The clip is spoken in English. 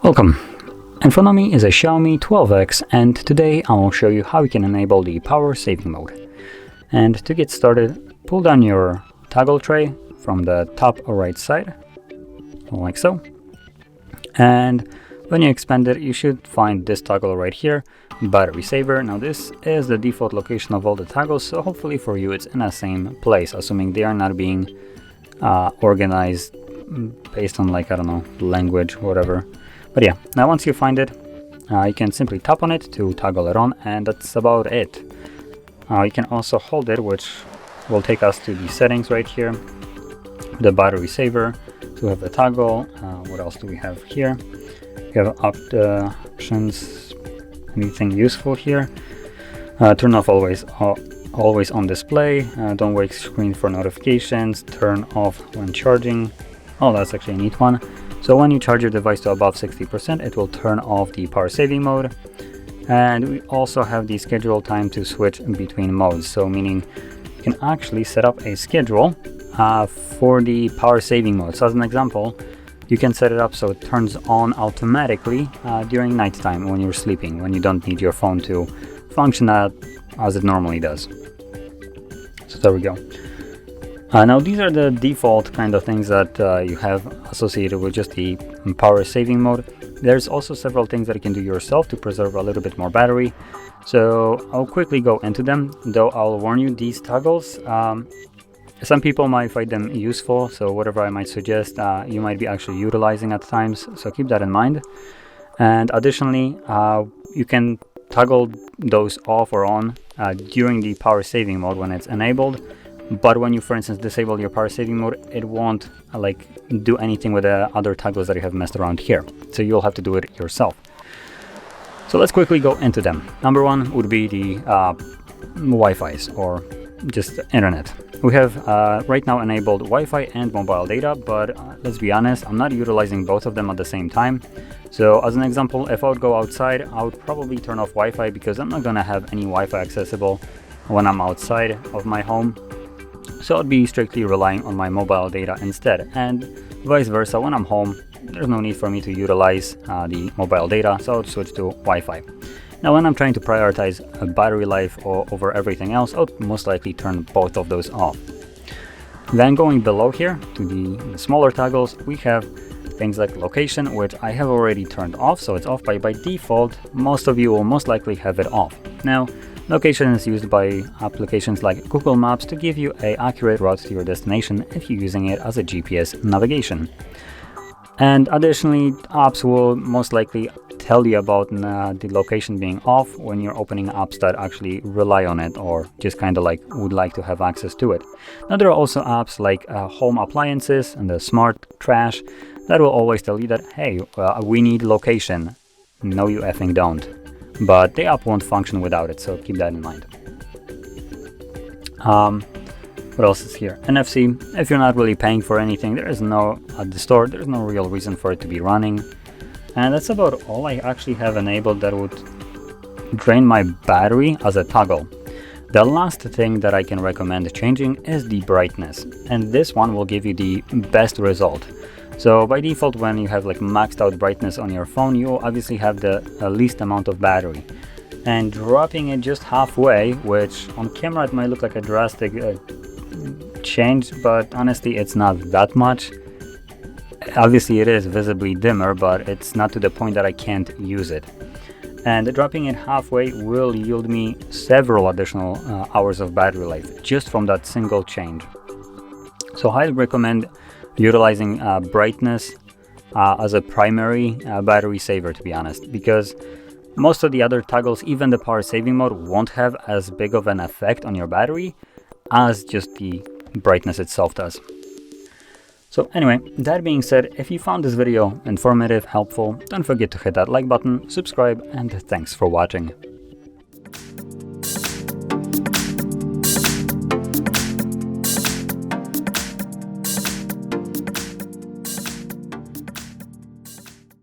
Welcome! In front of me is a Xiaomi 12X, and today I will show you how you can enable the power saving mode. And to get started, pull down your toggle tray from the top right side, like so. And when you expand it, you should find this toggle right here, battery saver. Now this is the default location of all the toggles, so hopefully for you it's in the same place, assuming they are not being organized based on, like, I don't know, language, whatever. But yeah, now once you find it, you can simply tap on it to toggle it on, and that's about it. You can also hold it, which will take us to the settings right here, the battery saver, to have the toggle. What else do we have here? We have options, anything useful here. Turn off always on display, don't wake screen for notifications, turn off when charging. Oh, that's actually a neat one. So when you charge your device to above 60%, it will turn off the power saving mode. And we also have the schedule time to switch between modes. So meaning you can actually set up a schedule for the power saving mode. So as an example, you can set it up so it turns on automatically during nighttime when you're sleeping, when you don't need your phone to function as it normally does. So there we go. Now these are the default kind of things that you have associated with just the power saving mode. There's also several things that you can do yourself to preserve a little bit more battery. So I'll quickly go into them, though I'll warn you, these toggles, some people might find them useful, so whatever I might suggest, you might be actually utilizing at times, so keep that in mind. And additionally, you can toggle those off or on during the power saving mode when it's enabled. But when you, for instance, disable your power saving mode, it won't do anything with the other toggles that you have messed around here. So you'll have to do it yourself. So let's quickly go into them. Number one would be the Wi-Fi's, or just internet. We have right now enabled Wi-Fi and mobile data, but let's be honest, I'm not utilizing both of them at the same time. So as an example, if I would go outside, I would probably turn off Wi-Fi because I'm not gonna have any Wi-Fi accessible when I'm outside of my home. So I'd be strictly relying on my mobile data instead, and vice versa. When I'm home, there's no need for me to utilize the mobile data, so I'll switch to Wi-Fi. Now when I'm trying to prioritize battery life over everything else, I'll most likely turn both of those off. Then going below here to the smaller toggles, we have things like location, which I have already turned off, so it's off by default. Most of you will most likely have it off. Now, location is used by applications like Google Maps to give you an accurate route to your destination if you're using it as a GPS navigation. And additionally, apps will most likely tell you about the location being off when you're opening apps that actually rely on it or just kind of like would like to have access to it. Now there are also apps like home appliances and the smart trash that will always tell you that, hey, we need location. No, you effing don't. But the app won't function without it, so keep that in mind. What else is here? NFC. If you're not really paying for anything, there is no, at the store, there's no real reason for it to be running. And that's about all I actually have enabled that would drain my battery as a toggle. The last thing that I can recommend changing is the brightness, and this one will give you the best result. So by default, when you have like maxed out brightness on your phone, you will obviously have the least amount of battery. And dropping it just halfway, which on camera it might look like a drastic change, but honestly it's not that much. Obviously it is visibly dimmer, but it's not to the point that I can't use it. And dropping it halfway will yield me several additional hours of battery life just from that single change. So I highly recommend utilizing brightness as a primary battery saver, to be honest, because most of the other toggles, even the power saving mode, won't have as big of an effect on your battery as just the brightness itself does. So anyway, that being said, if you found this video informative, helpful, don't forget to hit that like button, subscribe, and thanks for watching.